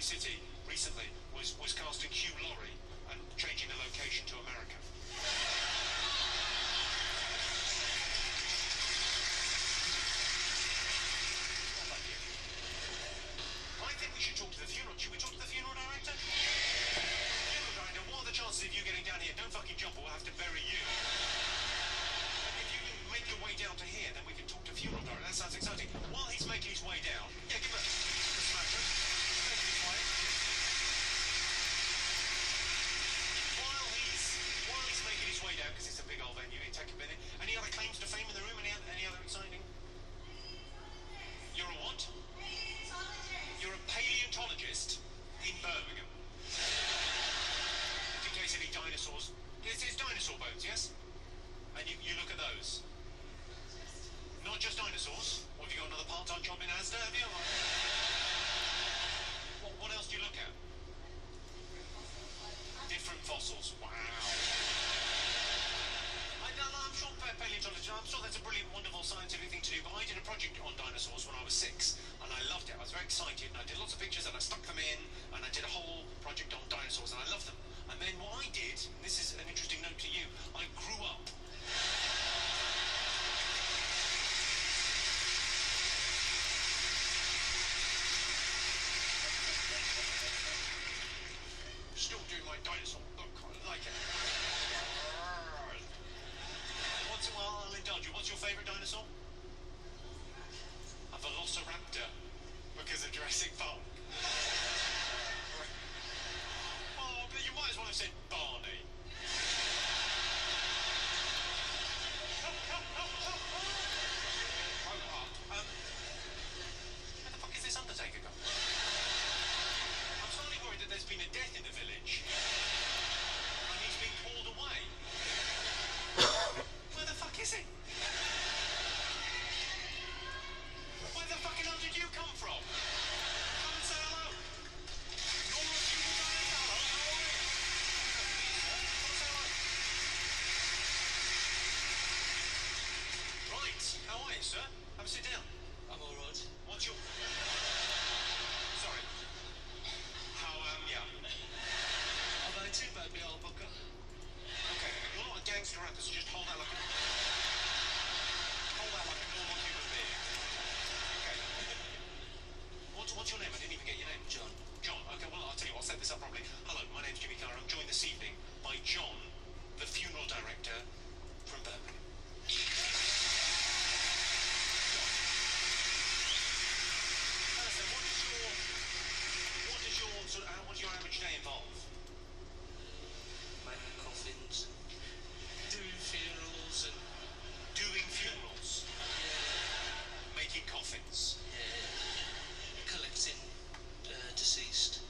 City recently was casting Hugh Laurie and changing the location to America. I think we should talk to the funeral. Should we talk to the funeral director? Funeral director, what are the chances of you getting down here? Don't fucking jump or we'll have to bury you. If you can make your way down to here, then we can talk to funeral director. That sounds exciting. While he's making his way down, yeah, give a smash. Making his way. While he's making his way down, because it's a big old venue, it'll take a minute. Any other claims to fame in the room? Any other exciting? You're a what? You're a paleontologist in Birmingham. In case any dinosaurs. It's dinosaur bones, yes? And you look at those. Not just dinosaurs. Or have you got another part-time job in Asda, have you? What else do you look at? Different fossils. Wow. I'm sure paleontology, I'm sure that's a brilliant, wonderful scientific thing to do, but I did a project on dinosaurs when I was 6, and I loved it. I was very excited, and I did lots of pictures, and I stuck them in, and I did a whole project on dinosaurs, and I loved them. And then what I did, and this is an interesting note to you, I grew up. Still doing my dinosaur look, I like it. Well, I'll indulge you. What's your favourite dinosaur? A velociraptor, because of Jurassic Park. Oh, but you might as well have said Barney. Where the fuck is this Undertaker gone? I'm slightly worried that there's been a death in the village, and he's been called away. Where the fuck is he? Where the fucking hell did you come from? Come and say hello. You're a funeral director. Hello, how are you? Come and say hello. Right, how are you, sir? Have a sit down. I'm alright. What's your... Sorry. How, yeah. I've had too bad, me old bucker. Okay, you're not a gangster rapper, so just hold that like a normal human being. Okay. What's your name? I didn't even get your name. John. John. Okay, well, I'll tell you what, I'll set this up properly. Hello, my name's Jimmy Carr. I'm joined this evening by John, the funeral director from Birmingham. John. Alison, what does your average day involve? Making coffins, doing funerals and... Doing funerals? Yeah. Making coffins? Yeah. Collecting deceased.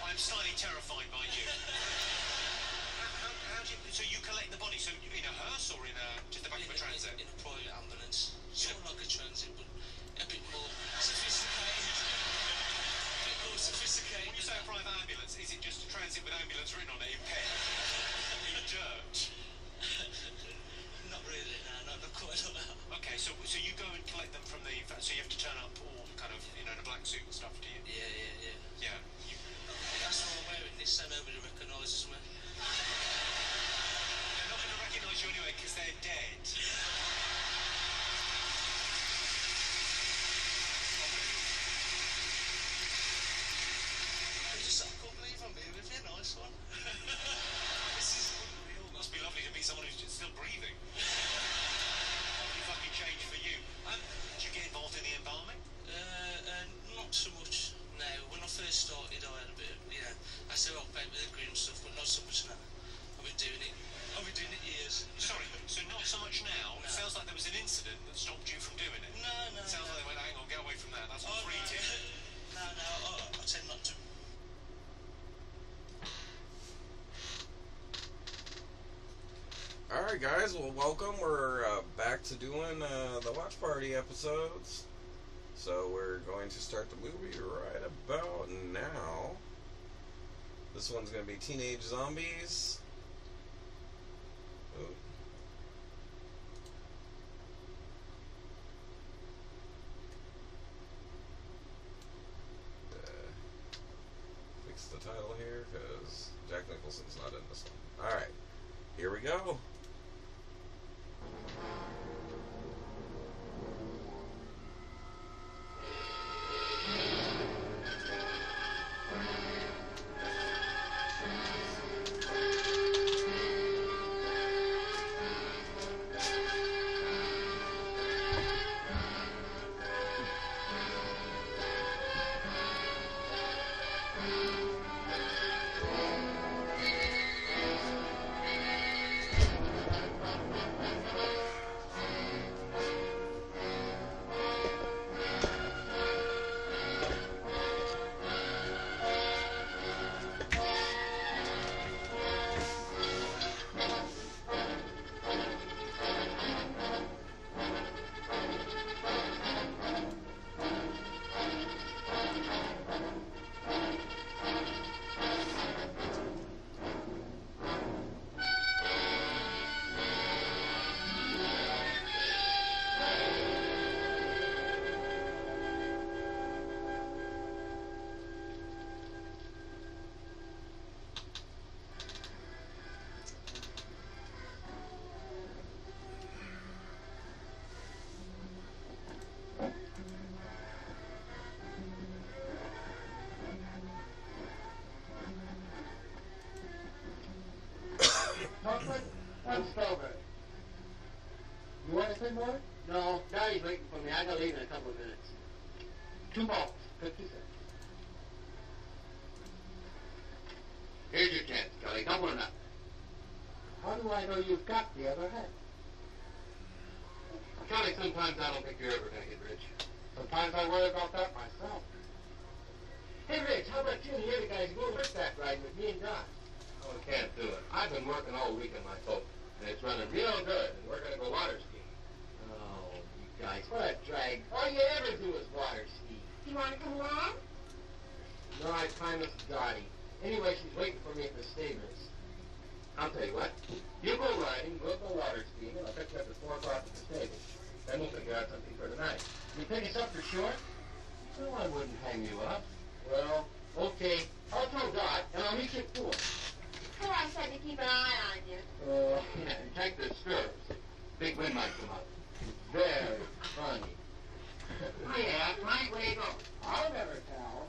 I'm slightly terrified by you. How do you... So you collect the body, so in a hearse or in just the back of a transit? In a private ambulance. Sort of like a transit, but a bit more sophisticated. When you say a private ambulance, is it just a transit with ambulance written on it in pen? In dirt? Not really, no, not quite like that. Okay, so you go and collect them from the... So you have to turn up all kind of, in a black suit and stuff, do you? Yeah. Yeah. That's why I'm wearing this, so nobody recognises me. They're not going to recognise you anyway, because they're dead. I can't believe I'm here with you, nice one. This is unreal. Must be lovely to meet someone who's still breathing. Lovely fucking change for you. Did you get involved in the embalming? Not so much now. When I first started, I had a bit, I still help out with the grim stuff, but not so much now. I've been doing it years. Sorry, so not so much now? No. It sounds like there was an incident that stopped you from doing it. No. It sounds like they went, hang on, get away from that. That's what freed you. No, I tend not to. Alright guys, well welcome. We're back to doing the Watch Party episodes. So we're going to start the movie right about now. This one's going to be Teenage Zombies. Ooh. for it? No, Daddy's waiting for me. I gotta leave in a couple of minutes. 2 balls. 50 cents. Here's your chance, Kelly. Double or nothing. How do I know you've got the other half? Kelly, sometimes I don't think you're ever going to get rich. Sometimes I worry about that myself. Hey, Rich, how about you and the other guys go horseback riding with me and Don? Oh, we can't do it. I've been working all week on my boat, and it's running real good, and we're going to go water skiing. Oh, you guys, what a drag. All you ever do is water ski. You want to come along? No, I promised Dottie. Anyway, she's waiting for me at the stables. I'll tell you what. You go riding, we'll go water skiing, and I'll pick you up at 4 o'clock at the stables. Then we'll figure out something for tonight. You pick us up for sure? No, I wouldn't hang you up. Well, okay. I'll tell Dot, and I'll meet you at 4. Oh, I said to keep an eye on you. Yeah, and check the stirrups. Big wind might come up. Very funny. Yeah, Frank, where you go? I'll never tell.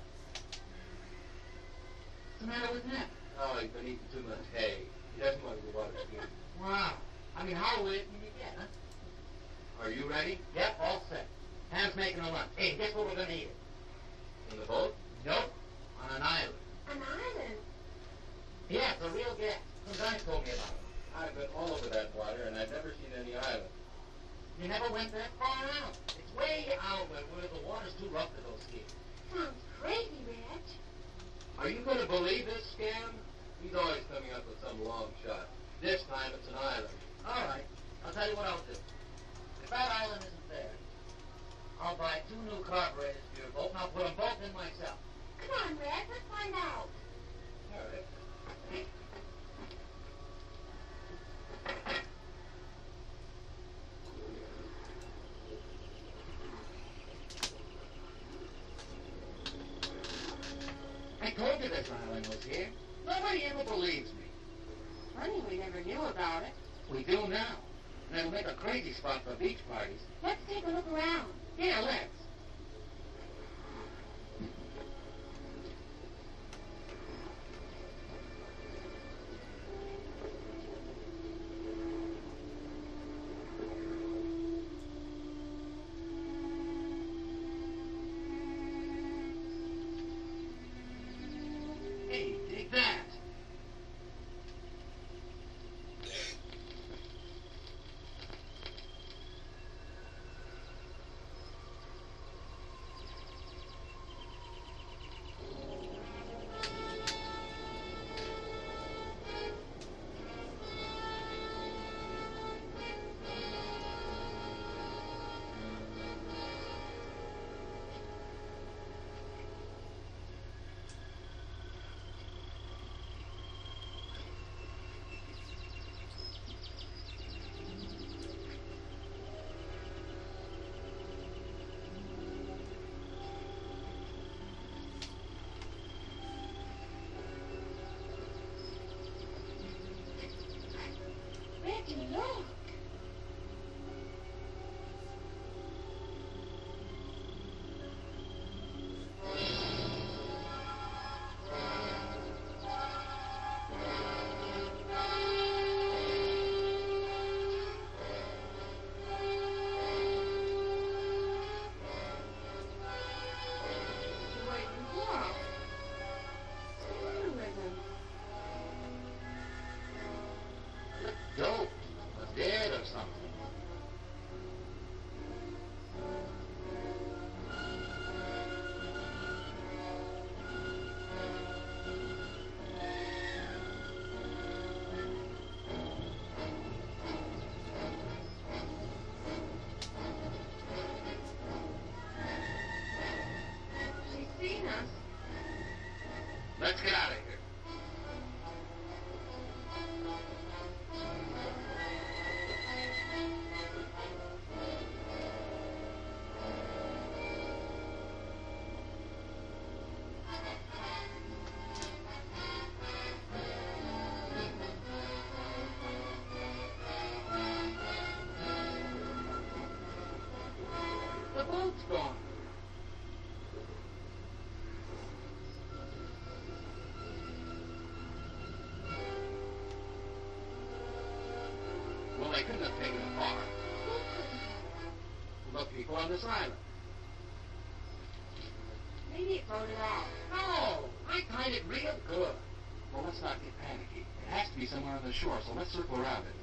What's the matter with him? Oh, he's been eating too much hay. He doesn't want to go water skiing. Wow. I mean, how late can you get, huh? Are you ready? Yep, all set. Ham's making a lunch. Hey, guess what we're going to eat? In the boat? Nope. On an island. An island? Yeah, it's a real gas. Some guy told me about it. I've been all over that water, and I've never seen any island. You never went that far out. It's way out where the water's too rough to go skiing. Sounds crazy, Rich. Are you going to believe this scam? He's always coming up with some long shot. This time it's an island. All right. I'll tell you what I'll do. If that island isn't there, I'll buy 2 new carburetors for your boat, and I'll put them both in myself. Come on, Rich. Let's find out. All right. I told you this island was here. Nobody ever believes me. Funny we never knew about it. We do now. And it'll make a crazy spot for beach parties. Let's take a look around. Yeah, let's. Hey, take that. Rich, look. What in the world? Tourism. Dope. A dead or something. She's seen us. Let's get out of here. The boat's gone. Well, they couldn't have taken it far. Who couldn't have? people on this island. Maybe it floated off. No, I tied it real good. Well, let's not get panicky. It has to be somewhere on the shore, so let's circle around it.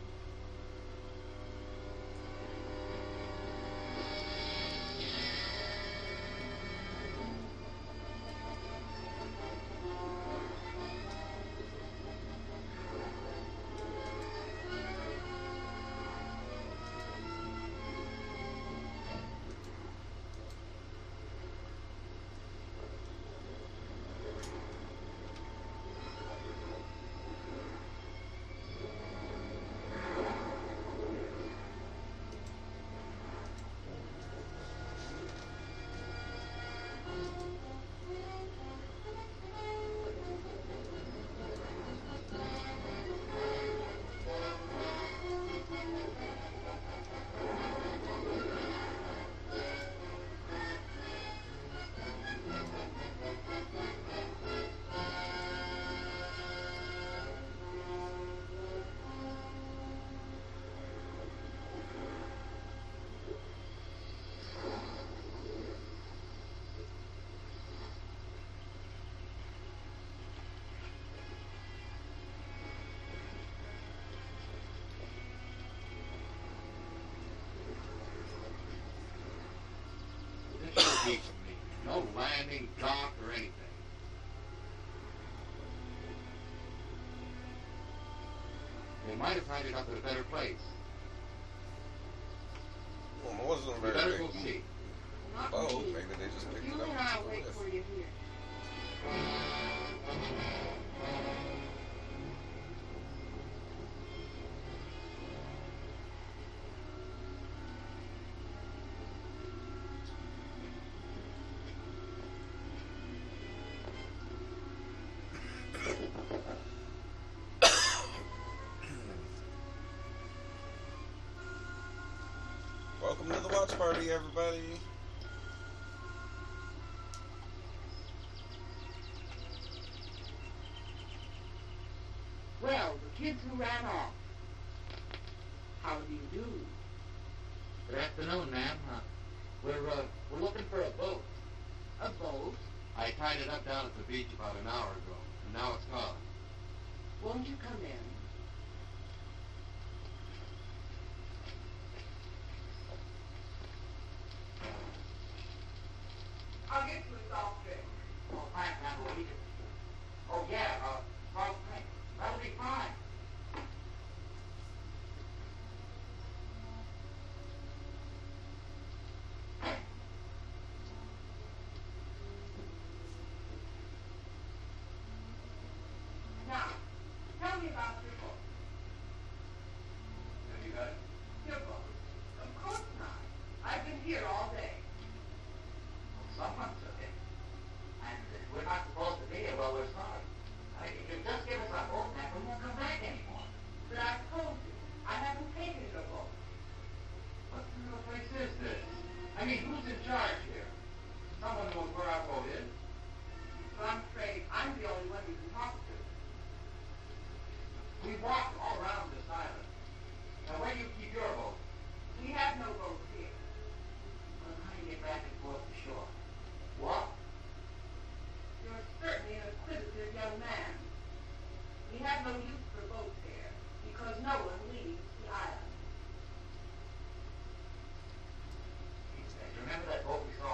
This should be for me. No landing, dock, or anything. They might have tied it up at a better place. Well, it wasn't a We very better big go see. Not boat. me. Maybe they just picked You it up. and I'll and wait left. for you here. Welcome to the watch party, everybody. Well, the kids who ran off. How do you do? Good afternoon, ma'am. We're looking for a boat. A boat? I tied it up down at the beach about an hour ago, and now it's gone. Won't you come in? I'll get you a soft drink. Oh, thanks, ma'am. Oh, yeah, soft drink. That'll be fine. Now, tell me about your boat. Have you got it? Your boat? Of course not. I've been here all day. Someone took it. And we're not supposed to be here while we're sorry. I mean, if you just give us our boat back, we won't come back anymore. But I told you, I haven't taken your boat. What kind of a place is this? I mean, who's in charge here? Someone knows where our boat is. But I'm afraid I'm the only one you can talk to. We walked all around this island. Now, where do you keep your boat? We have no boat here. Well, how do you get back and forth to shore? What? You're certainly an inquisitive young man. We have no use for boats here, because no one leaves the island. Remember that boat we saw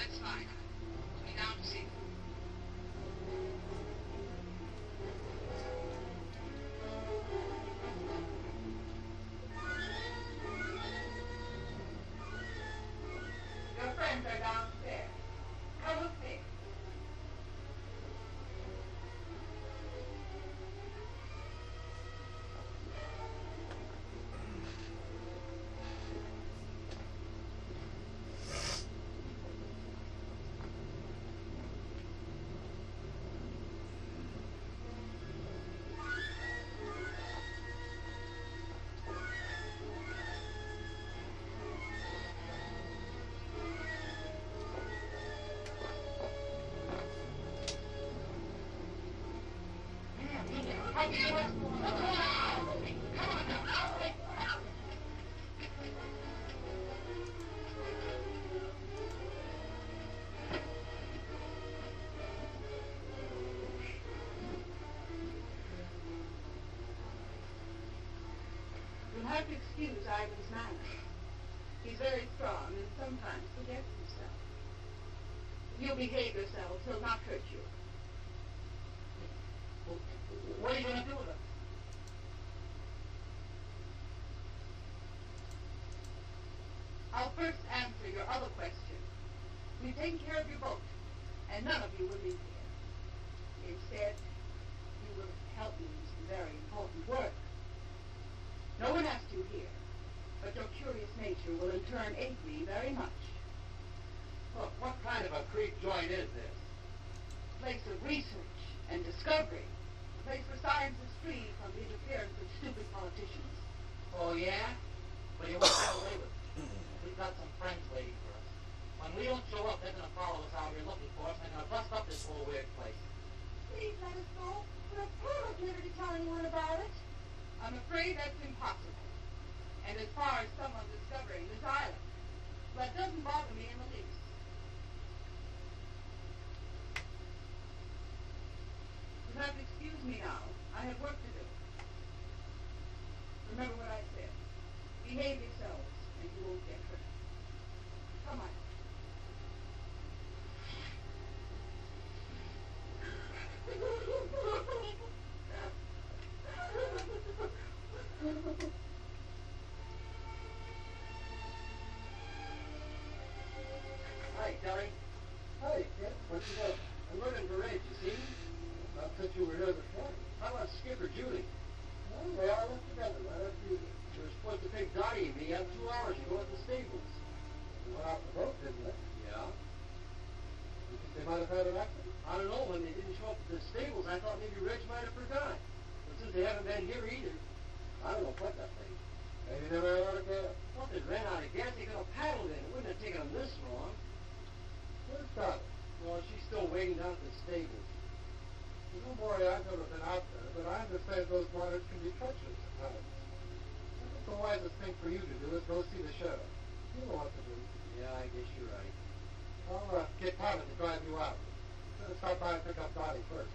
That's fine. I'll be down to see you. Your friends are downstairs. Come with me. You'll have to excuse Ivan's manner. He's very strong and sometimes forgets himself. If you'll behave yourselves, he'll not hurt you. What are you going to do with him? I'll first answer your other question. We've taken care of your boat, and none of you will leave here. Instead, you will help me in some very important work. No one asked you here, but your curious nature will in turn aid me very much. Look, what kind of a creep joint is this? A place of research and discovery. A place where science is free from the interference of stupid politicians. Oh, yeah? Well, you won't get away with it. We've got some friends waiting for us. When we don't show up, they're going to follow us out here looking for us, and they're going to bust up this whole weird place. Please let us go. We're at liberty to tell anyone about it. I'm afraid that's impossible. And as far as someone discovering this island, that doesn't bother me in the least. You'll have to excuse me now. I have work to do. Remember what I said. Behave yourselves, and you won't get hurt. Come on. Hi, Kelly. Hi, Kid. What you doing? I'm running parade, you see? I thought you were here this morning. How about Skipper Judy? Well, they all went together right after you were supposed to pick Dottie and me up 2 hours ago at the stables. We went out the boat, didn't they? Yeah. You think they might have had an accident? I don't know. When they didn't show up at the stables, I thought maybe Reg might have forgot. But since they haven't been here either, I don't know what that thing. Maybe they ran out of gas. Well, if they ran out of gas, they could have paddled in. It wouldn't have taken them this long. Where's Dottie? Well, she's still waiting down at the stables. You know, boy, I've never been out there, but I understand those waters can be treacherous at times. I think the wisest thing for you to do is go see the sheriff. You know what to do. Yeah, I guess you're right. I'll get Pilot to drive you out. Better stop by and pick up Dottie first.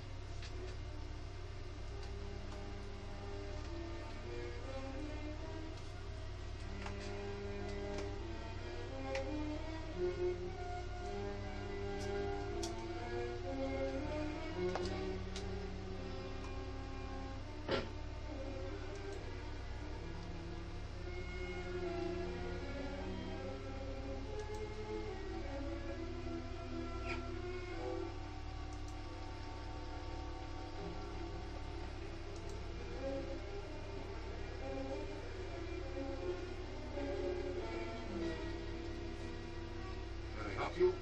You?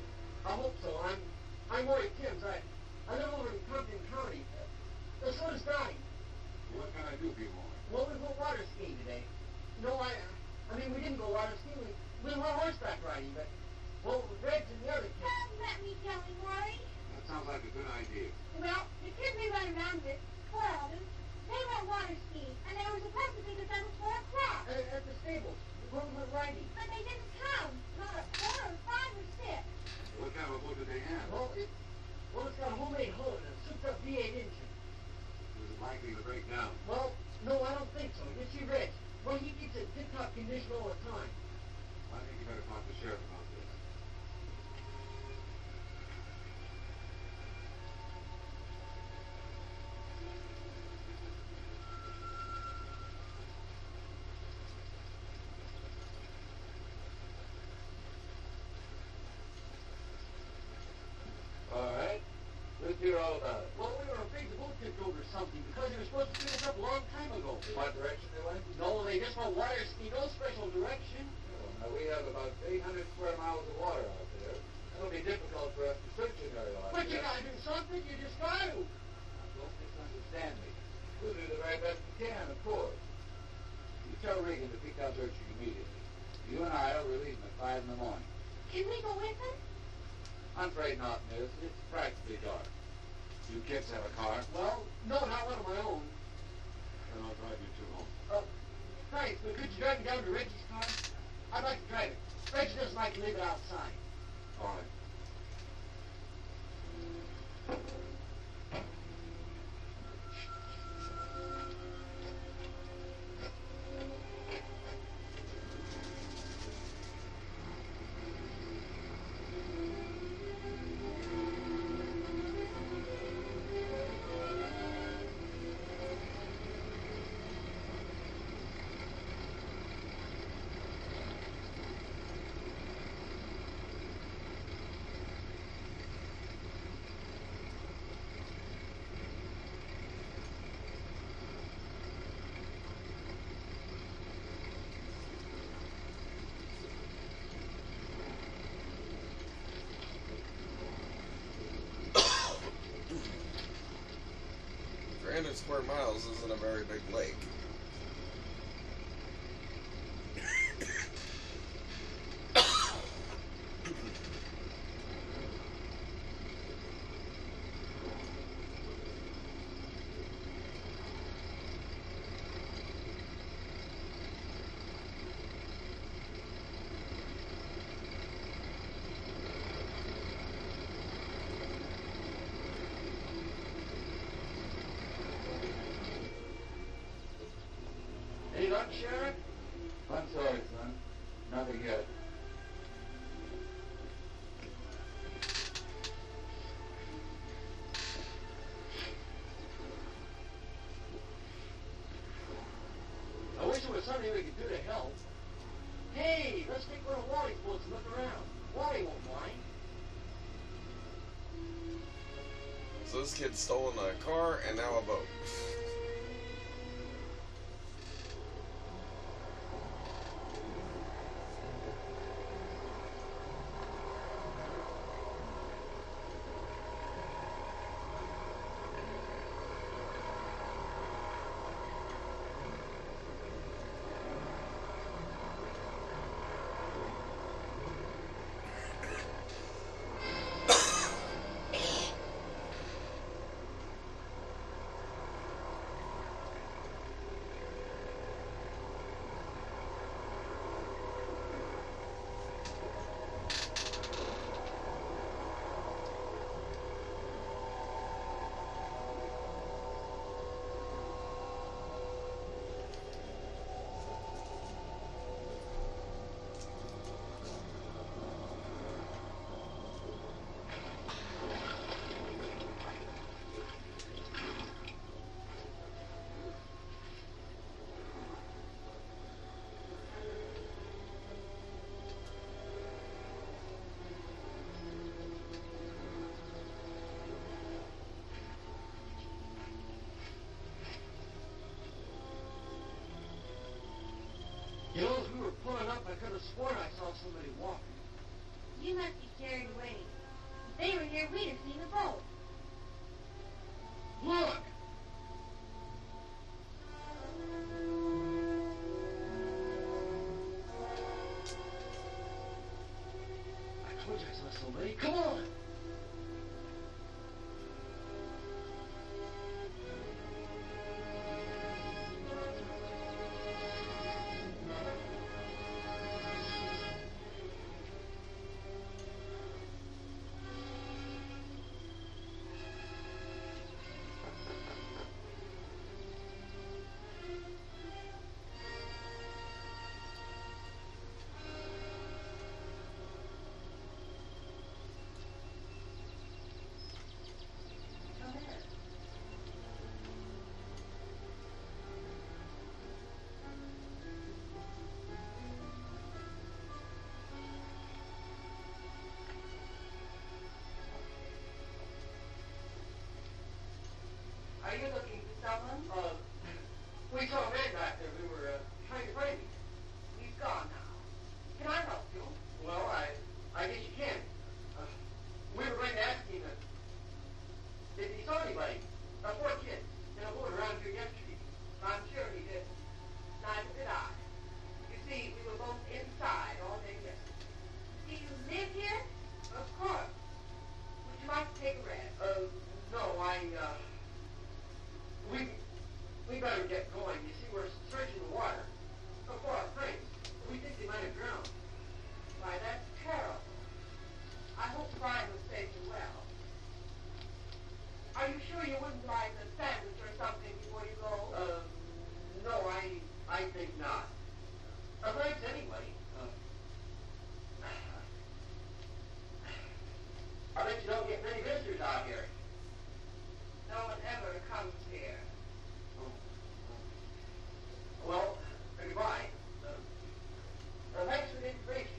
I hope so. I'm Roy Timms. I live over in Compton County. So does Donnie. What can I do for you, boy? Well, we go water skiing today. No, I mean, we didn't go water skiing. We went horseback riding, but, well, Reg and the other kids. Don't let me tell you, Roy. That sounds like a good idea. Well, the kids we run around with, 12 of them, they went water skiing, and they were supposed to take us until 4 o'clock. At the stables. We went riding. But they didn't come. Not a 4 or 5 or 6. What kind of a boat did they have? Well, it's got a homemade hull and a souped-up V8 engine. Was it likely to break down? Well, no, I don't think so. You see, Reg, well, he keeps it in tip-top condition all the time. I think you better talk to the sheriff about this. about it? Well, we were afraid the boat tipped over something because they were supposed to pick us up a long time ago. What direction they went? No, they just went water ski, no special direction. Well, now we have about 800 square miles of water out there. It'll be difficult for us to search an area like But you that. gotta do something, you just gotta. Now, don't misunderstand me. We'll do the very best we can, of course. You tell Regan to pick out searching immediately. You and I will leave him at 5 in the morning. Can we go with them? I'm afraid not, miss. It's practically dark. You kids have a car? Well, no, not one of my own. Then I'll drive you two home. Thanks, but could you drive me down to Reggie's car? I'd like to drive it. Reggie doesn't like to leave it outside. All right. Square miles isn't a very big lake. Any luck, Sheriff? I'm sorry, son. Nothing yet. I wish there was something we could do to help. Hey, let's take one of Wally's boats and look around. Wally won't mind. So this kid's stolen a car and now a boat. You know, as we were pulling up, I could have sworn I saw somebody walking. You must be carried away. If they were here, we'd have seen the boat. Look! I told you I saw somebody. Come on! you looking for someone? We saw a man back there. We were trying to find him. He's gone now. Can I help you? Well, I guess you can. We were going to ask him if he saw anybody. 4 kids and a woman around here yesterday. I'm sure he did. Neither did I. You see, we were both inside all day yesterday. Do you live here? Of course. Would you like to take a rest? No, we better get going. You see, we're searching the water for our friends. We think they might have drowned. Why, that's terrible. I hope Brian was safe and well. Are you sure you wouldn't like a sandwich or something before you go? No, I think not. Thanks anyway. I bet you don't get many visitors out here. No one ever comes here. Well, goodbye. Thanks for the information.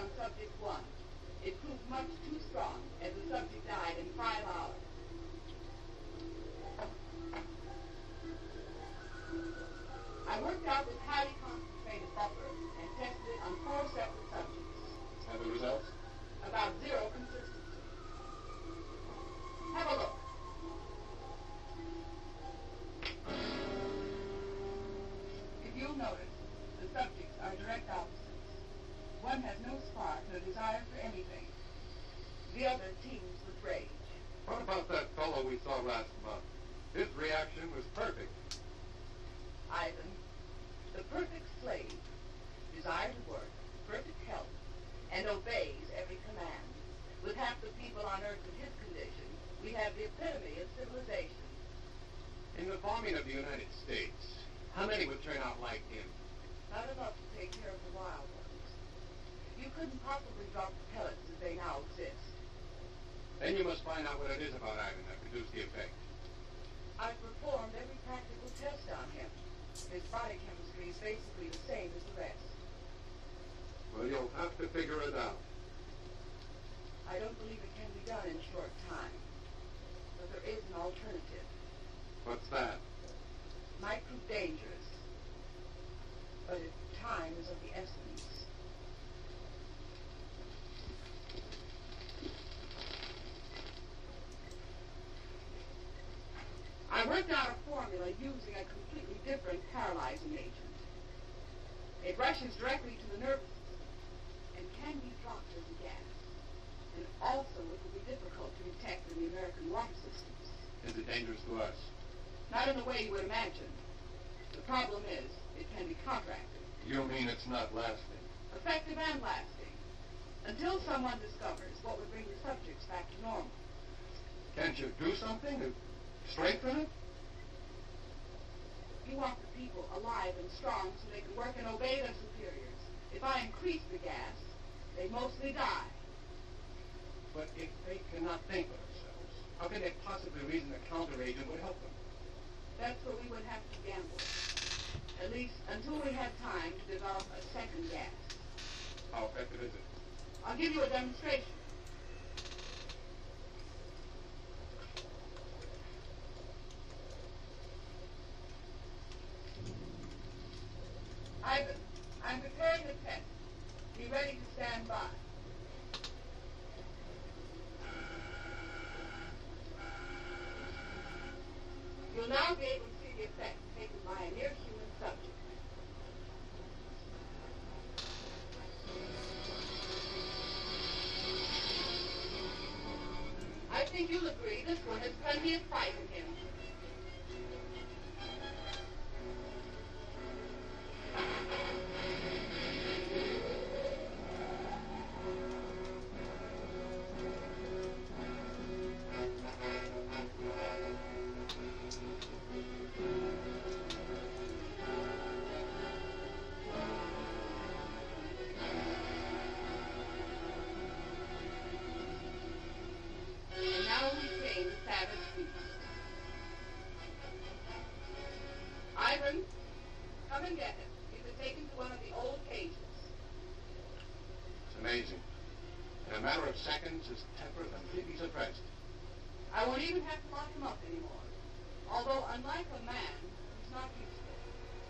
on subject 1. It proved much too strong, as the subject died in 5 hours. I worked out this highly concentrated buffer and tested it on 4 separate subjects. And the results? About 0 consistency. Have a look. You'll notice the subjects are direct opposites. One has no spark, no desire for anything. The other teems with rage. What about that fellow we saw last month? His reaction was perfect. Ivan, the perfect slave, desires work, perfect health, and obeys every command. With half the people on Earth in his condition, we have the epitome of civilization. In the bombing of the United States, how many would turn out like him? Not enough to take care of the wild ones. You couldn't possibly drop the pellets as they now exist. Then you must find out what it is about Ivan that produced the effect. I've performed every practical test on him. His body chemistry is basically the same as the rest. Well, you'll have to figure it out. I don't believe it can be done in a short time. But there is an alternative. What's that? Might prove dangerous. But time is of the essence. I worked out a formula using a completely different paralyzing agent. It rushes directly to the nervous system and can be dropped as a gas. And also it will be difficult to detect in the American water systems. Is it dangerous to us? Not in the way you would imagine. The problem is, it can be counteracted. You mean it's not lasting? Effective and lasting. Until someone discovers what would bring the subjects back to normal. Can't you do something to strengthen it? You want the people alive and strong so they can work and obey their superiors. If I increase the gas, they mostly die. But if they cannot think for themselves, how can they possibly reason a counter-agent would help them? That's what we would have to gamble. At least until we have time to develop a second gas. How effective is it? I'll give you a demonstration. Ivan, I'm preparing the test. Be ready to stand by. You'll now be able to see the effect taken by a near-human subject. I think you'll agree this one has plenty of fight in him. And now we sing the Sabbath speech. Ivan, come and get him. He's been taken to one of the old cages. It's amazing. In a matter of seconds, his temper completely suppressed. I won't even have to lock him up anymore. Although, unlike a man, he's not useful.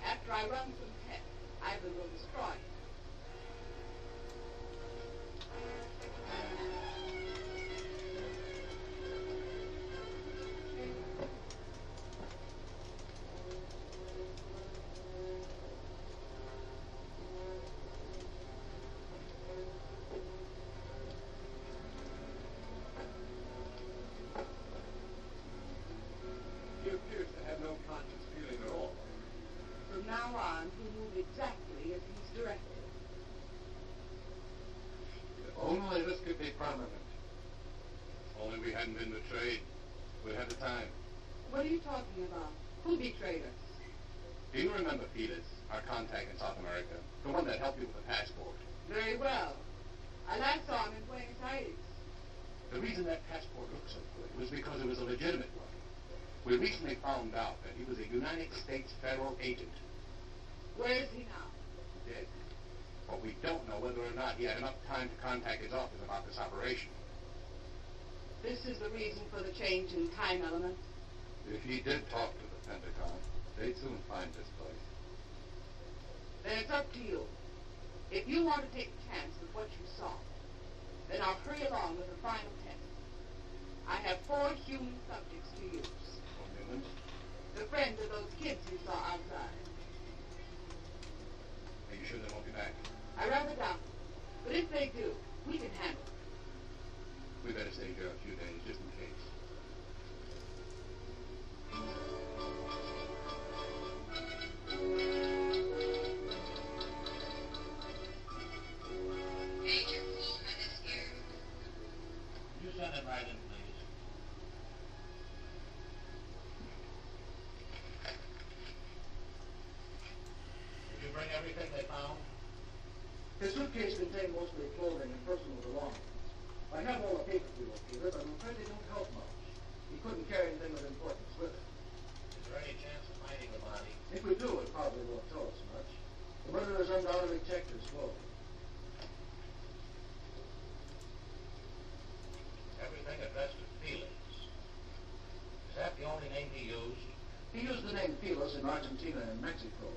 After I run some tests, Ivan will destroy him. He appears to have no conscious feeling at all. From now on, he'll move exactly as he's directed. If only this could be permanent. If only we hadn't been betrayed. We'd have the time. What are you talking about? Who betrayed us? Do you remember Felix, our contact in South America? The one that helped you with the passport? Very well. I last saw him in Buenos Aires. The reason that passport looked so good was because it was a legitimate one. We recently found out that he was a United States federal agent. Where is he now? Dead. But we don't know whether or not he had enough time to contact his office about this operation. This is the reason for the change in time element. If he did talk to the Pentagon, they'd soon find this place. Then it's up to you. If you want to take a chance with what you saw, then I'll hurry along with the final test. I have 4 human subjects to use. For humans? The friends of those kids you saw outside. You sure they won't be back? I rather doubt it. But if they do, we can handle it. We better stay here a few days, just in case. Major Coleman is here. You send him right in, please. Did you bring everything they found? His suitcase contained mostly clothing and personal belongings. I have all the papers we located, but I'm afraid they don't help much. He couldn't carry anything of importance with him. Is there any chance of finding the body? If we do, it probably won't tell us much. The murderers undoubtedly checked his clothing. Everything addressed to Felix. Is that the only name he used? He used the name Felix in Argentina and Mexico.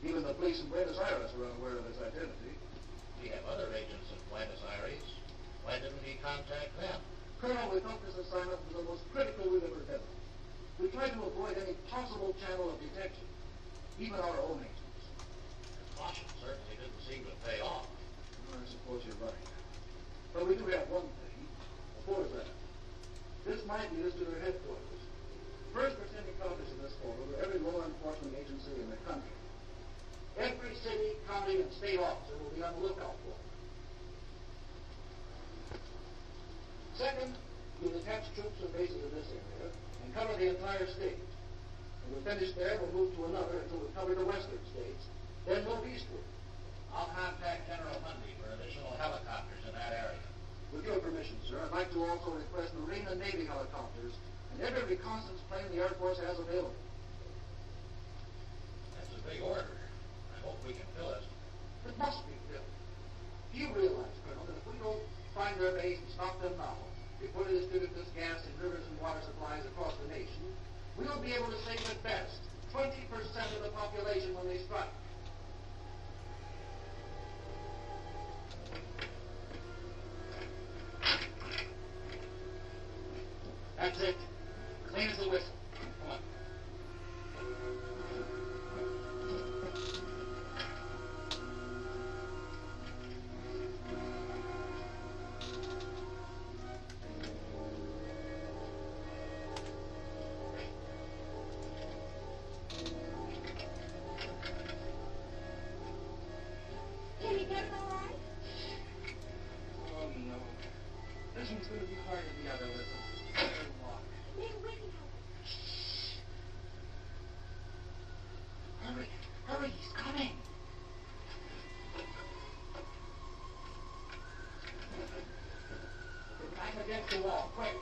Even the police in Buenos Aires were unaware of his identity. We have other agents in Buenos Aires. Why didn't he contact them? Colonel, we thought this assignment was the most critical we've ever done. We tried to avoid any possible channel of detection, even our own agents. The caution certainly didn't seem to pay off. I suppose you're right. But we do have one thing. Before that, this might be listed at headquarters. First, we're sending copies of this photo to every law enforcement agency in the country. Every city, county, and state officer will be on the lookout for it. Second, we'll attach troops and bases in this area and cover the entire state. When we're finished there, we'll move to another until we cover the western states, then move eastward. I'll contact General Mundy for additional helicopters in that area. With your permission, sir, I'd like to also request Marine and Navy helicopters and every reconnaissance plane the Air Force has available. That's a big order. I hope we can fill it. It must be filled. Do you realize, Colonel, that if we don't find their base and stop them now, before they distribute this gas in rivers and water supplies across the nation, we'll be able to save at best 20% of the population when they strike. That's it. Clean as a whistle. Come on. Can you get it all right? Oh, no. This one's going to be harder than the other, Listen. Maybe we can help. Hurry, hurry, he's coming. Get back against the wall, quick.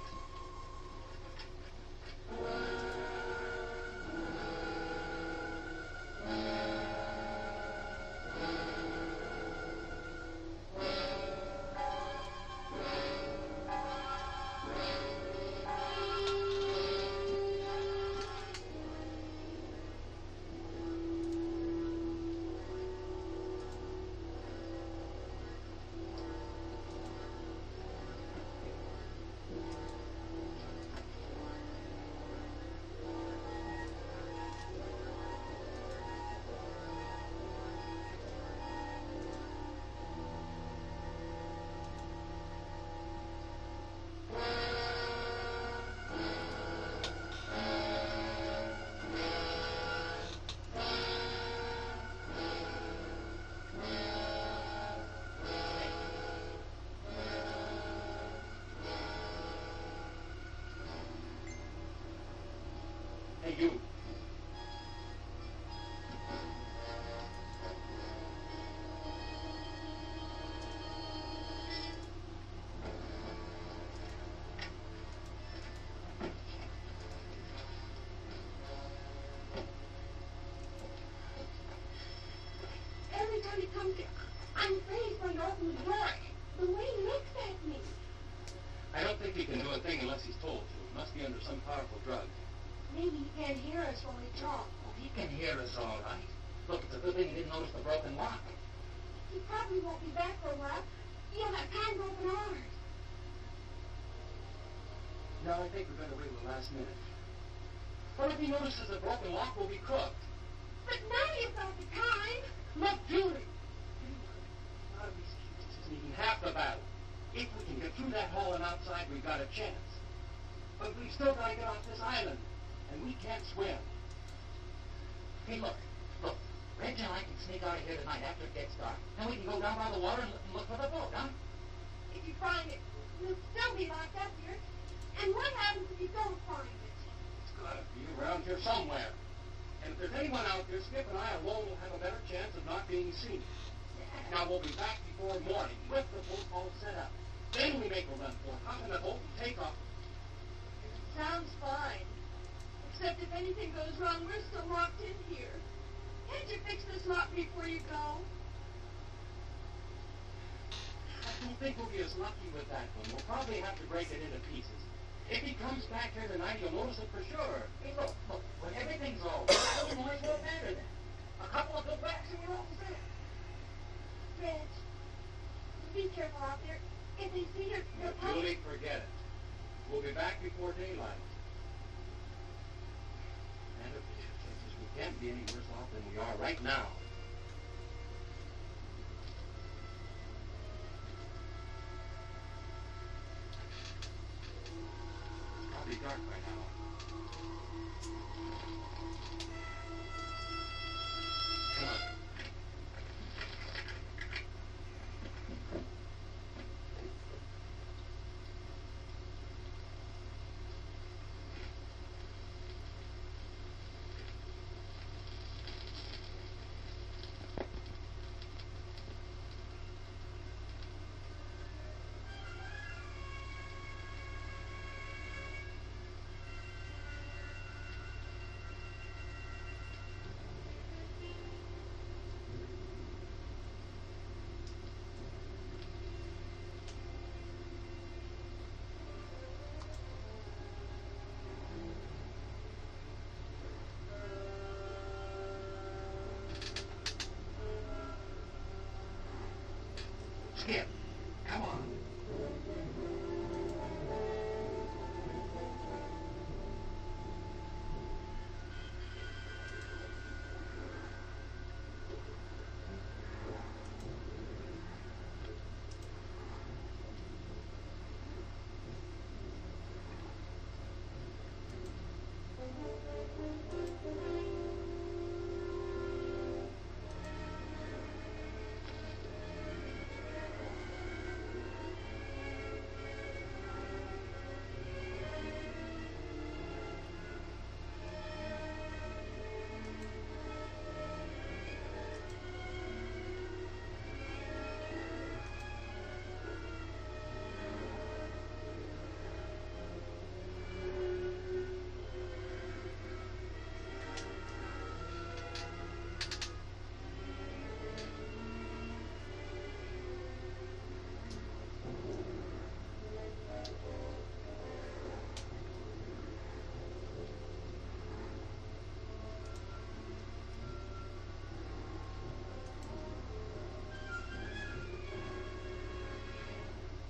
Hey, you. Every time he comes here, I'm afraid he's going to open the door. The way he looks at me. I don't think he can do a thing unless he's told to. He must be under some powerful drug. Maybe he can't hear us when we talk. Oh, he can hear us all right. Look, it's a good thing he didn't notice the broken lock. He probably won't be back for a while. He'll have time to open ours. No, I think we're going to wait till the last minute. What if he notices the broken lock will be cooked? But now you've got the time. Look, Julie, sneaking half the battle. If we can get through that hall and outside, we've got a chance. But we've still got to get off this island, and we can't swim. Hey, look. Reggie and I can sneak out of here tonight after it gets dark. Then we can go down by the water and look for the boat, huh? If you find it, you'll still be locked up here. And what happens if you don't find it? It's got to be around here somewhere. And if there's anyone out there, Skip and I alone will have a better chance of not being seen. Now, we'll be back before morning with the boat all set up. Then we make a run for it. Hop in the boat and take off. Sounds fine. Except if anything goes wrong, we're still locked in here. Can't you fix this lock before you go? I don't think we'll be as lucky with that one. We'll probably have to break it into pieces. If he comes back here tonight, you'll notice it for sure. Hey, look. When everything's over, the noise will matter then. A couple of good whacks and we're all set. Reg, be careful out there. If they see your Julie, forget it. We'll be back before daylight. And if we can't be any worse off than we are right now. It's probably dark by now. Come on. Skip, come on.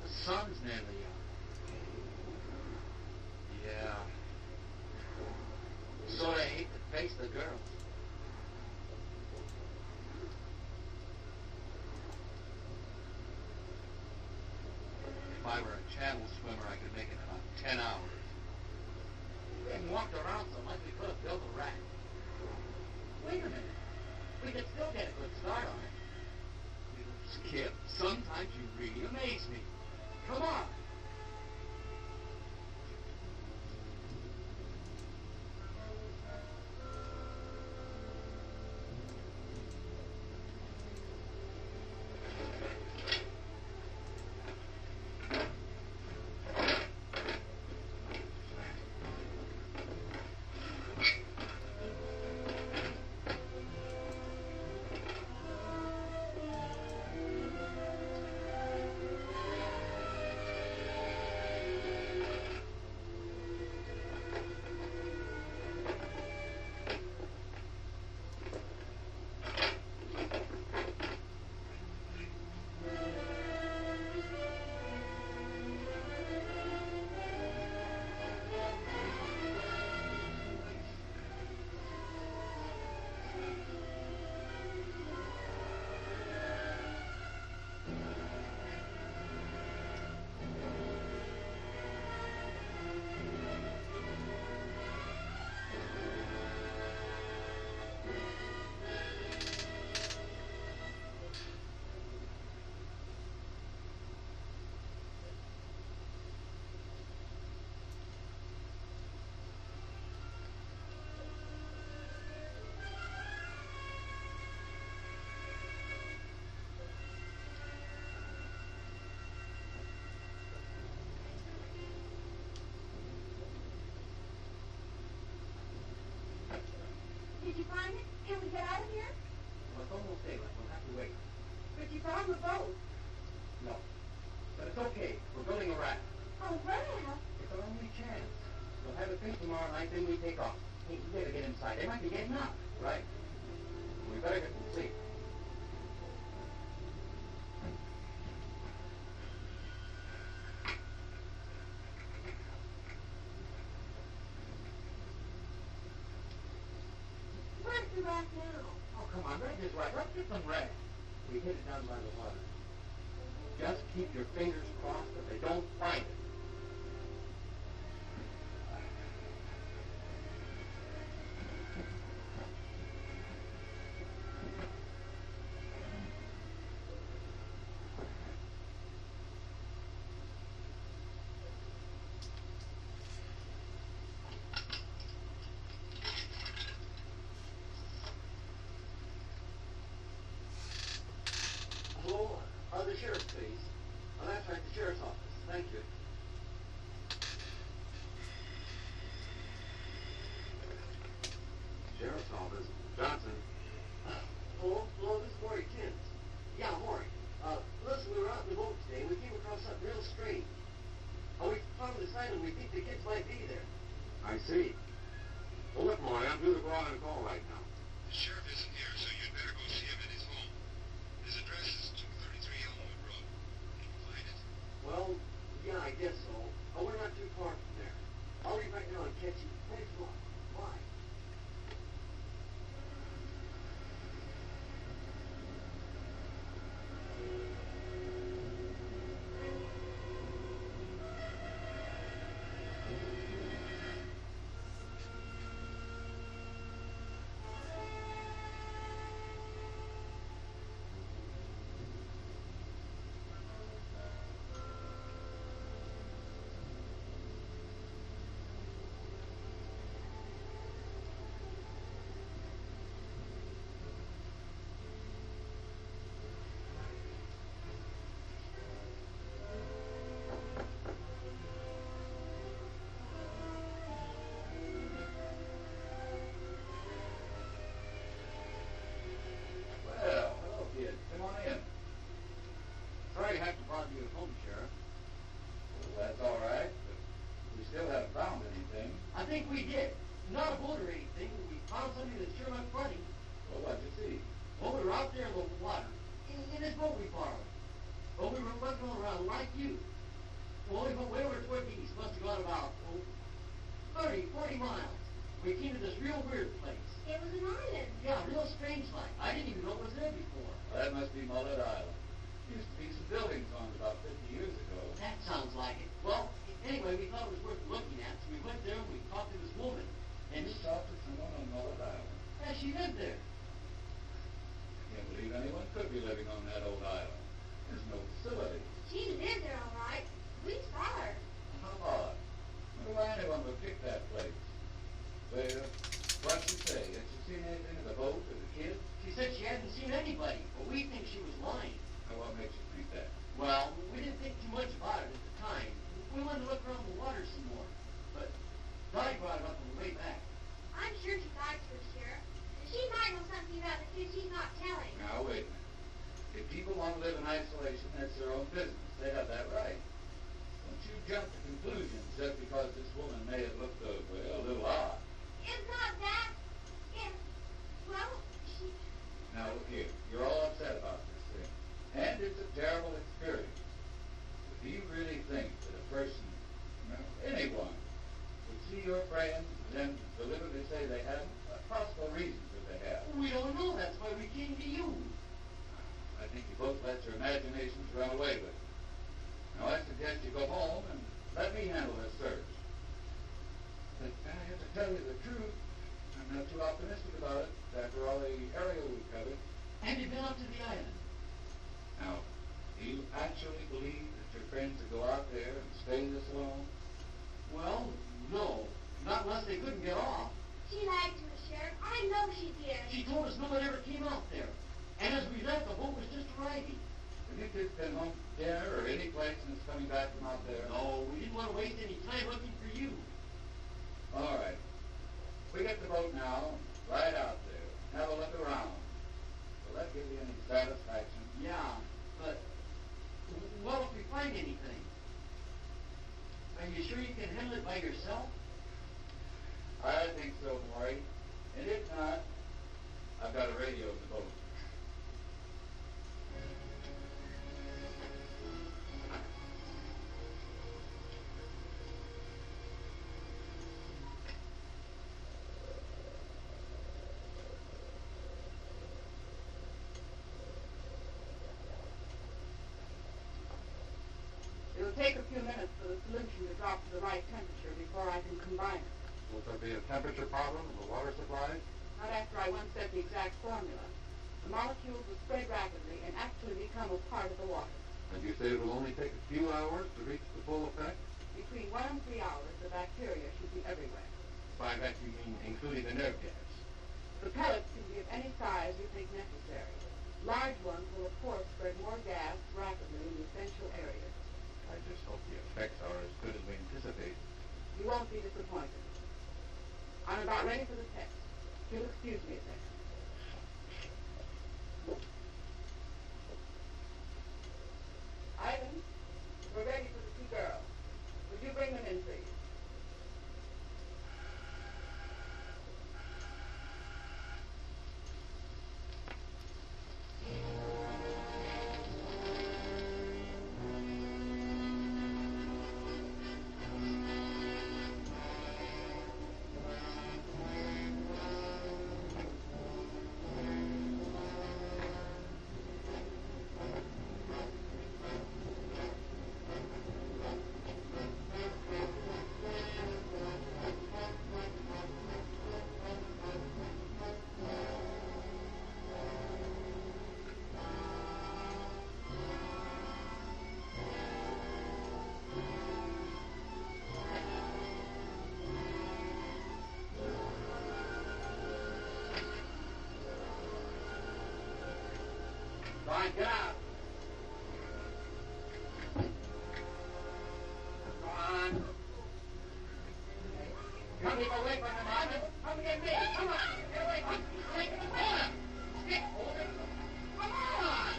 The sun's nearly up. Yeah. Sorta hate to face the girl. If I were a channel swimmer, I could make it in about 10 hours. We haven't walked around so much we could have built a raft. Wait a minute. We could still get a good start on it. Skip, sometimes you really amaze me. Come on. you find it? Can we get out of here? Well, it's almost daylight. We'll have to wait. But you found the boat. No. But it's okay. We're building a raft. Oh, Ralph. It's our only chance. We'll have it finished tomorrow night, then we take off. Hey, we better get inside. They might be getting up. Right. We better get some sleep. Where's the raft now? Oh, come on. Red is right. Let's get some red. We hit it down by the water. Just keep your fingers crossed that they don't find it. Hello, the sheriff, please. That's right, the sheriff's office. Thank you. Sheriff's office. Johnson. Hello, this is Maury Tims. Yeah, Maury. Listen, we were out in the boat today, and we came across something real strange. We found this island, we think the kids might be there. I see. Well, look, Maury, I'm due to go out and call right now. The sheriff isn't here, so you'd better go see him in his home. His address is 233 Elmwood Road. Can you find it? Well, yeah, I guess so. We're not too far from there. I'll leave right now and catch you. Thanks a lot. Bye. Well, hello, kid. Come on in. Sorry to have to bother you at home, Sheriff. Well, that's all right, but we still haven't found anything. I think we did. Not a boat or anything, but we found something that sure looked funny. Well, what'd you see? Well, we were out there in the water, in this boat we borrowed. Well, we were looking around like you. Well, we went way over toward the east. Must have gone about 30, 40 miles. We came to this real weird place. It was an island. Yeah, real strange like. I didn't even know it was there before. That must be Mullet Island. Used to be some buildings on it about 50 years ago. That sounds like it. Well, anyway, we thought it was worth looking at, so we went there and we talked to this woman. And You talked to someone on Mullet Island. yeah, she lived there. I can't believe anyone could be living on that old island. There's no facility. She lived there all right. We saw her. How odd. Wonder why anyone would pick that place. Well, what'd she say? Had she seen anything of the boat or the kid? She said she hadn't seen anybody, but we think she was lying. Now, what makes you think that? Well, we didn't think too much about it at the time. We wanted to look around the water some more. But Dottie brought it up on the way back. I'm sure she lied to us, Sheriff. She might know something about the kids she's not telling. Now, wait a minute. If people want to live in isolation, that's their own business. They have that right. Don't you jump to conclusions just because this woman may have looked, well, a little odd. It's not that. Well, she... Now, look here. You're all upset about this thing. And it's a terrible experience. But do you really think that a person, anyone, would see your friends and then deliberately say they hadn't? Possible reasons that they have. We don't know. That's why we came to you. I think you both let your imaginations run away with it. Now, I suggest you go home and let me handle this search. But I have to tell you the truth. I'm not too optimistic about it after all the area we've covered. Have you been up to the island? Now, do you actually believe that your friends would go out there and stay this long? Well, no. Not unless they couldn't get off. She lied to us, Sheriff. I know she did. She told us no one ever came out there. And as we left, the boat was just arriving. Have you kids been home for dinner or any place since coming back from out there? No, we didn't want to waste any time looking for you. All right. We get the boat now, right out there. satisfaction. Yeah, but what if we find anything? Are you sure you can handle it by yourself? I think so, Maury. And if not, I've got a radio in the boat. It'll take a few minutes for the solution to drop to the right temperature before I can combine it. Will there be a temperature problem in the water supply? Not after I once set the exact formula. The molecules will spread rapidly and actually become a part of the water. And you say it will only take a few hours to reach the full effect? Between 1 and 3 hours, the bacteria should be everywhere. By that you mean including the nerve gas. The pellets can be of any size you think necessary. Large ones will, of course, spread more gas rapidly in the essential areas. I just hope the effects are as good as we anticipate. You won't be disappointed. I'm about ready for the test. You'll excuse me a second. Ivan, we're ready for the 2 girls. Would you bring them in, please? Fine, get out. Come on. Come keep away from him, Ivan. Come get me. Come on. Get away from him. Take him down. Get hold of him. Come on.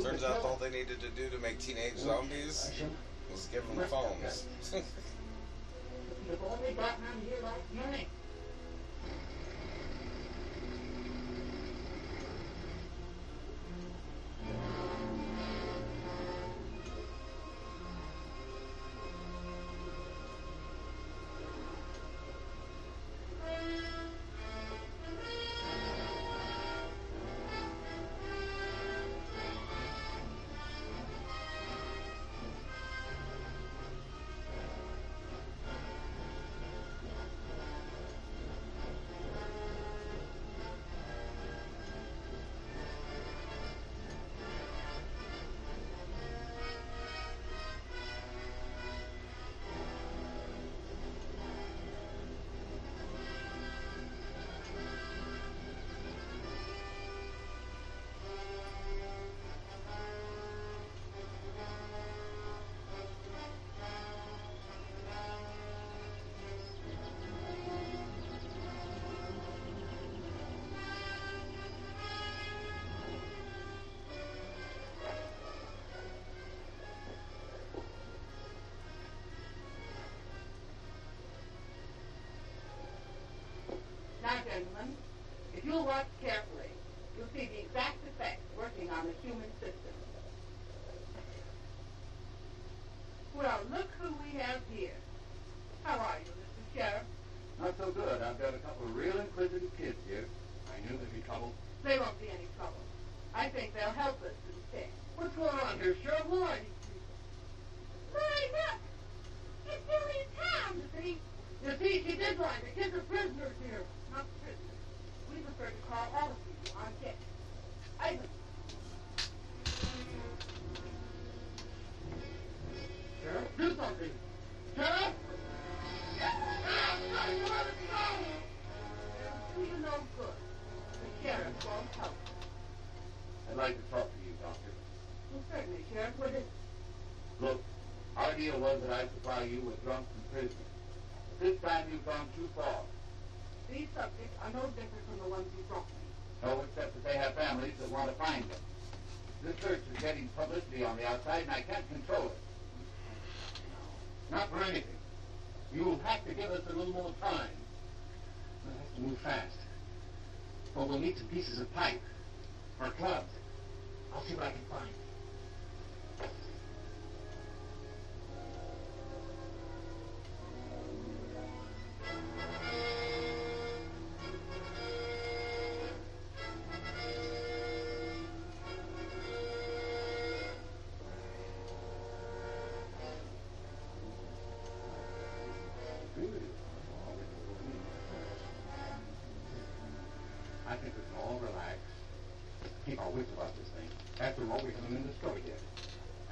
Turns out all they needed to do to make teenage zombies was give them phones. You've only gotten out of here last night. Now, gentlemen, if you'll watch carefully, you'll see the exact effect working on the human system. Well, look who we have here. How are you, Mr. Sheriff? Not so good. I've got a couple of real inquisitive kids here. I knew there'd be trouble. They won't be any trouble. I think they'll help us instead. What's going on here, Sheriff? Who are these people? Line up! It's Billy Tom! You see, she did lie. The kids are prisoners here. Not prisoners. We prefer to call all of you on deck. Ivan. Sheriff, do something. Sheriff! Do you no good? The sheriff won't help. I'd like to talk to you, Doctor. Well, certainly, Sheriff. What is it? Look, our deal was that I'd supply you with drunks and prisoners. But this time you've gone too far. These subjects are no different from the ones you brought me. No, except that they have families that want to find them. This search is getting publicity on the outside, and I can't control it. Not for anything. You'll have to give us a little more time. We'll have to move fast. Well, we'll need some pieces of pipe. Or clubs. I'll see what I can find. I think we can all relax. Keep our wits about this thing. After all, we haven't been destroyed yet.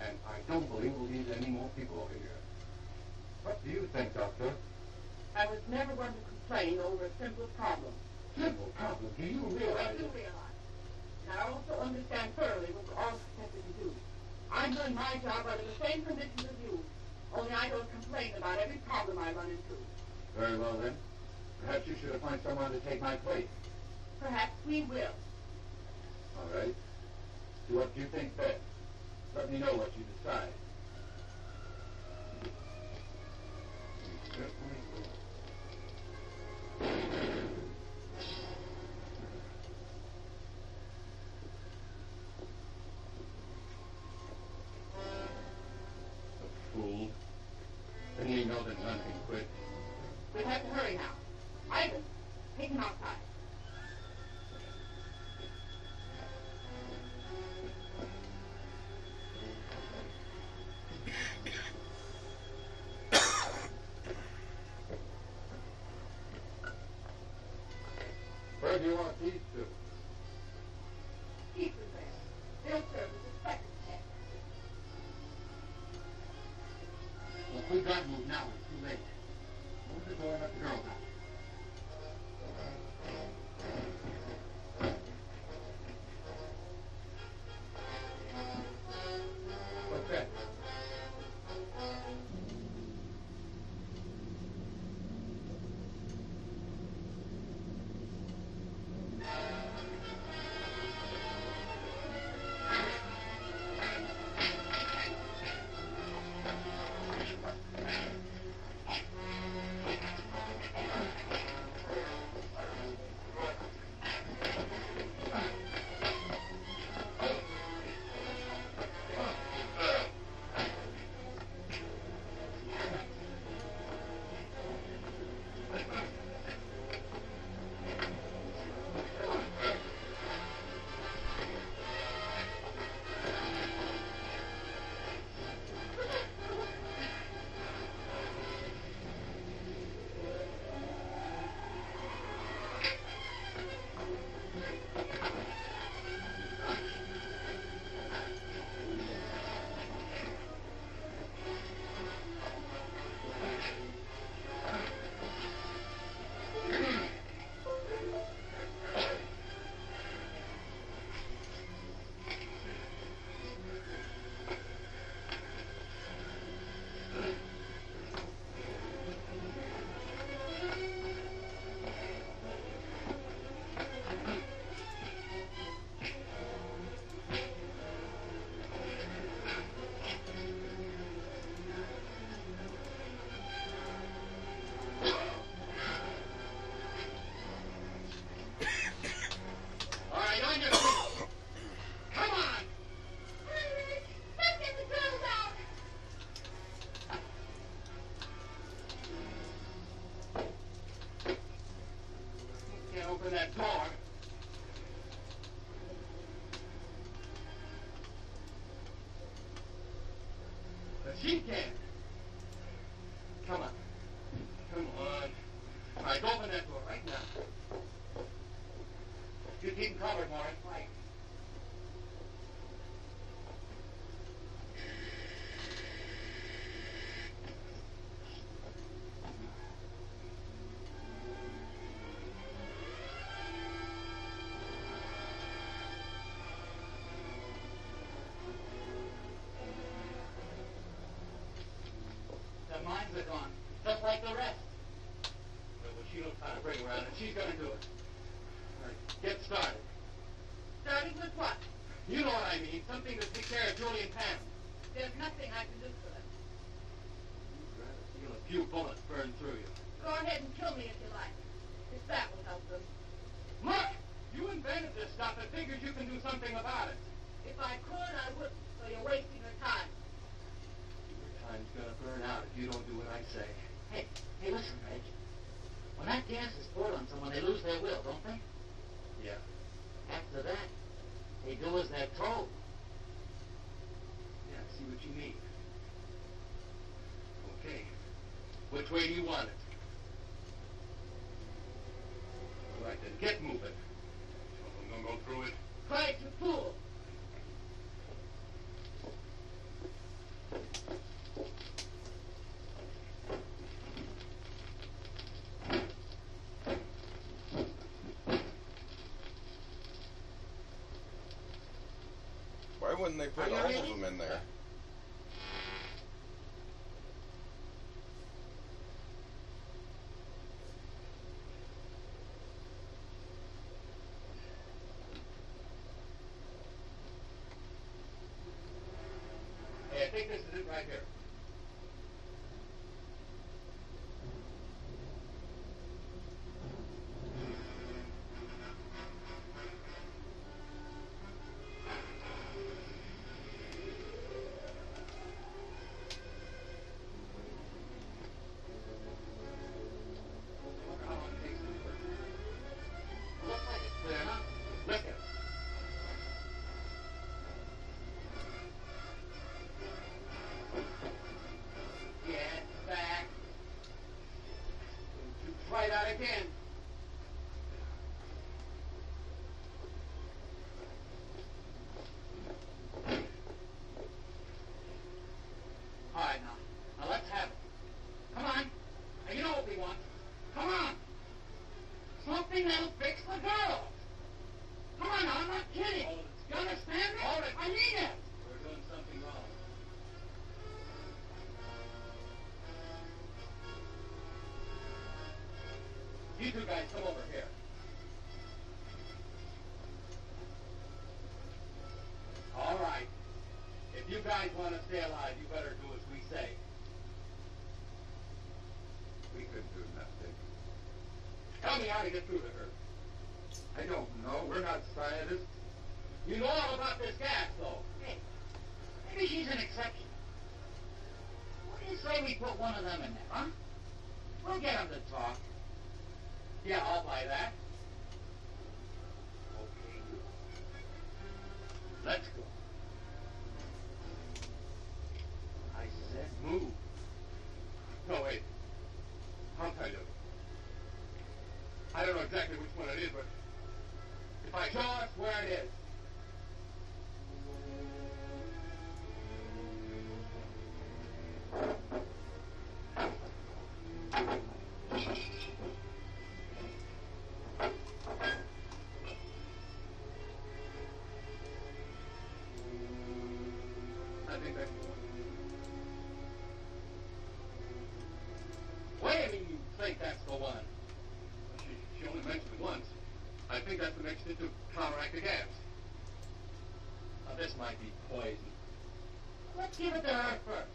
And I don't believe we'll need any more people over here. What do you think, Doctor? I was never going to complain over a simple problem. Simple problem. Do you I realize do it? realize. And I also understand thoroughly what we're all expected to do. I'm doing my job under the same conditions as you. Only I don't complain about every problem I run into. Very well, then. Perhaps you should appoint someone to take my place. Perhaps we will. All right. Do what you think best. Let me know what you decide. The fool. Then he know that none can quit. We'll have to hurry now. Ivan, take him outside. Where do you want these two? Keep them there. They'll serve as a second check. Well, if we got to move now, it's too late. Move the door and let the girls out. What's that? She can. Come on. Come on. All right, open that door right now. You keep him covered, Morris. Right. The mines are gone, just like the rest. Well, she knows how to bring around, and she's gonna do it. All right, get started. Starting with what? You know what I mean. Something to take care of Julie and Pam. There's nothing I can do for them. You'd rather feel a few bullets burn through you. Go ahead and kill me if you like. If that will help them. Look! You invented this stuff and figures you can do something about it. If I could, I wouldn't. So you're wasting your time. Your time's gonna burn out if you don't do what I say. Hey, listen, Reg. When that gas is poured on someone, they lose their will, don't they? Yeah. After that, they do as they're told. Yeah, I see what you mean. Okay. Which way do you want it? All right, then get moving. I'm gonna go through it. Quiet, you fool. Why wouldn't they put Are you all ready? of them in there? Hey, I think this is it right here. Wonder how long it takes to work. Looks like it's clear enough. Listen. Get back. You try that again. All right, now let's have it. Come on. Now, you know what we want. Come on. Something that'll fix the girl. Come on now, I'm not kidding. Hold it. You understand me? Hold it. I need it. We're doing something wrong. You two guys, come over here. All right. If you guys want to stay alive, you better do as we say. We could do nothing. Tell me how to get through to her. I don't know. We're not scientists. You know all about this gas, though. Hey, maybe she's an exception. What do you say we put one of them in there, huh? We'll get them to talk. Yeah, I'll buy that. Okay. Let's go. I said move. No, wait. I'll tell you. I don't know exactly which one it is, but if I show us where it is. I think that's the one. What do you mean you think that's the one? Well, she only mentioned it once. I think that's what makes it to counteract the gas. Now, this might be poison. Let's give it to her first.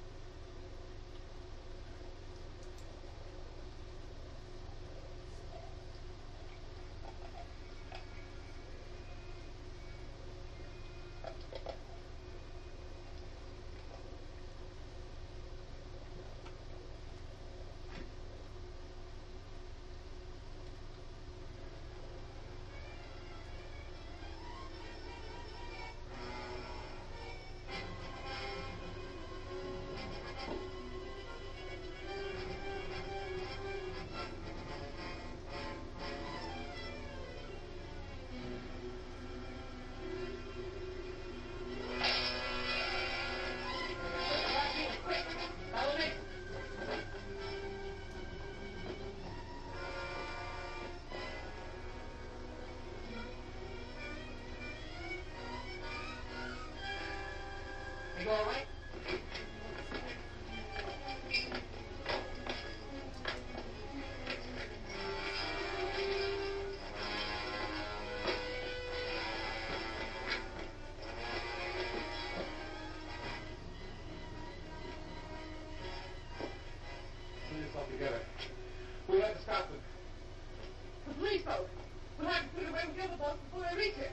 I reach it?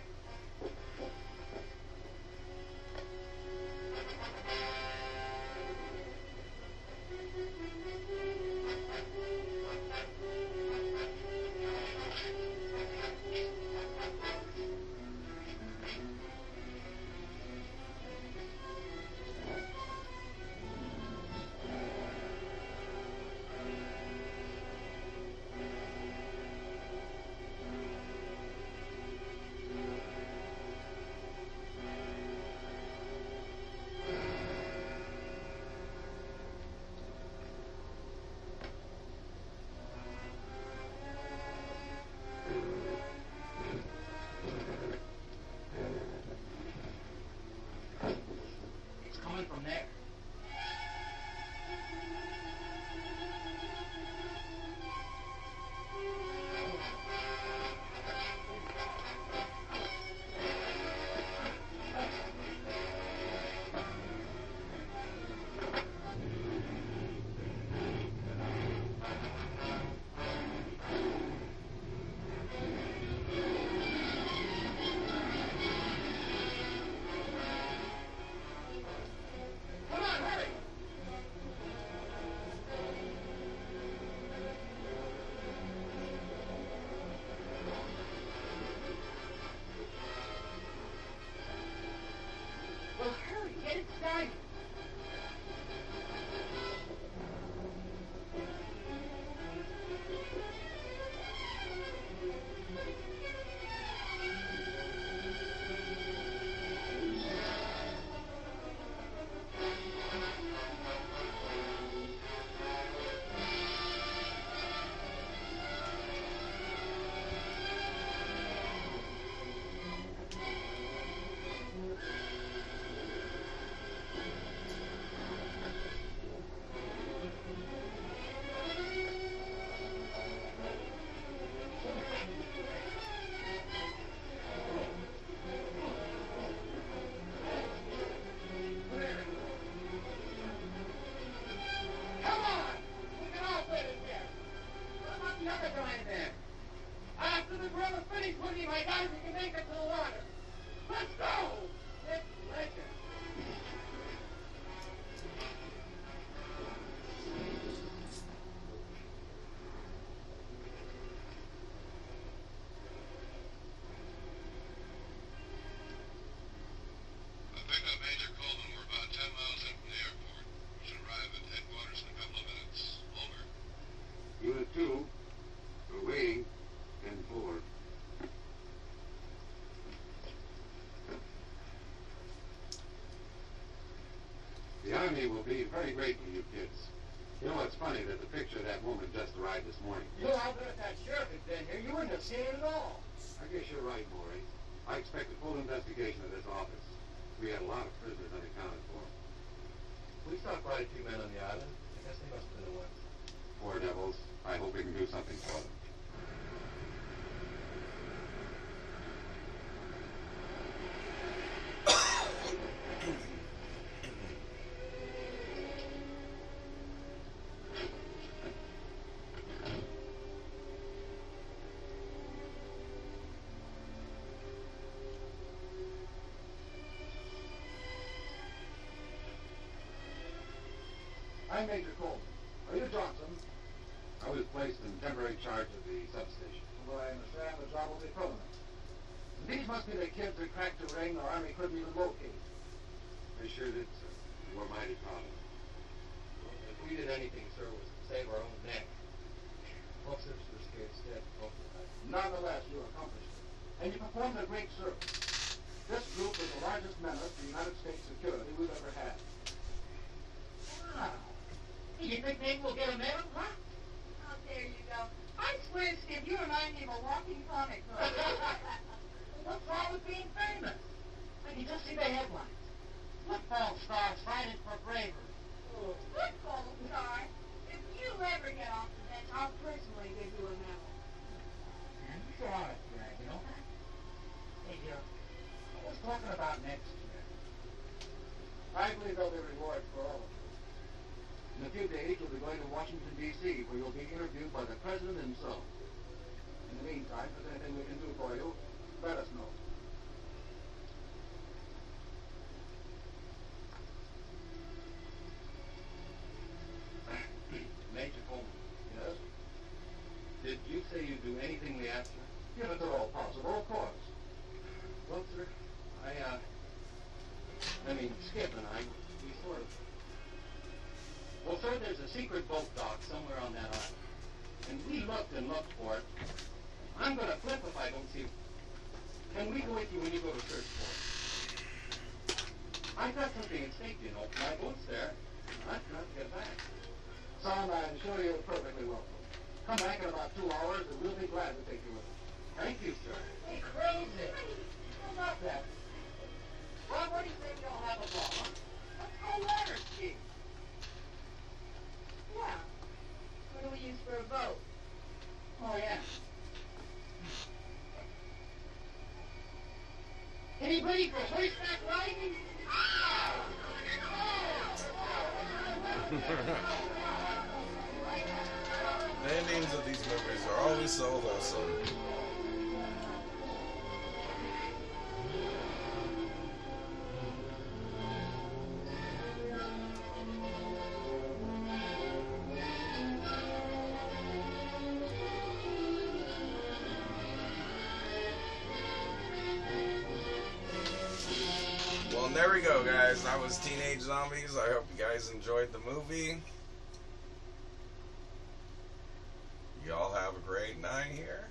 It's coming from there. Come on, hurry! Well, hurry, get it started. Come on! We can all fit in there. What about the other guy in there? After the drill is finished with him, I doubt if he can make it to the water. Let's go! It's legend. I picked up Major Coleman. We're about 10 miles in from the airport. We should arrive at headquarters in a couple of minutes. Over. Unit 2, we're waiting. 10-4. The Army will be very grateful, you kids. You know, it's funny that the picture of that woman just arrived this morning. You know, I bet if that sheriff had been here, you wouldn't have seen it at all. I guess you're right, Maury. I expect a full investigation of this office. We had a lot of prisoners unaccounted for. We stopped by 2 men on the island. I guess they must have been the ones. Poor devils. I hope we can do something for them. I'm Major Coleman. Are you Johnson? I was placed in temporary charge of the substation. Well, I understand the job will be permanent. These must be the kids that cracked the ring the Army couldn't even locate. They sure did, sir. We were mighty proud of them. If we did anything, sir, it was to save our own neck. Officers were scared stiff. Nonetheless, you accomplished it. And you performed a great service. This group is the largest menace to United States security we've ever had. Wow. You think maybe we'll get a medal, huh? Oh, there you go. I swear, Skip, you remind me of a walking comic book. What's wrong with being famous? When you just see the headlines. Football stars fighting for bravery. Football star, if you ever get off the bench, I'll personally give you a medal. And you sure are, Greg, you know that? Hey, dear, I was talking about next year. I believe there'll be rewards for all of you. In a few days, you'll be going to Washington, D.C., where you'll be interviewed by the President himself. In the meantime, if there's anything we can do for you, let us know. and look for it. I'm going to flip if I don't see it. Can we go with you when you go to search for it? I've got something at stake, you know. My boat's there. I've got to get back. Son, I'm sure you're perfectly welcome. Come back in about 2 hours, and we'll be glad to take you with us. Thank you, sir. Hey, crazy. How about that? Well, what do you think you'll have a ball, huh? Let's go water skiing. Yeah. What do we use for a boat? Oh, yeah. Anybody for horseback riding? The endings of these movies are always so wholesome. Well, there we go, guys. That was Teenage Zombies. I hope you guys enjoyed the movie. Y'all have a great night here.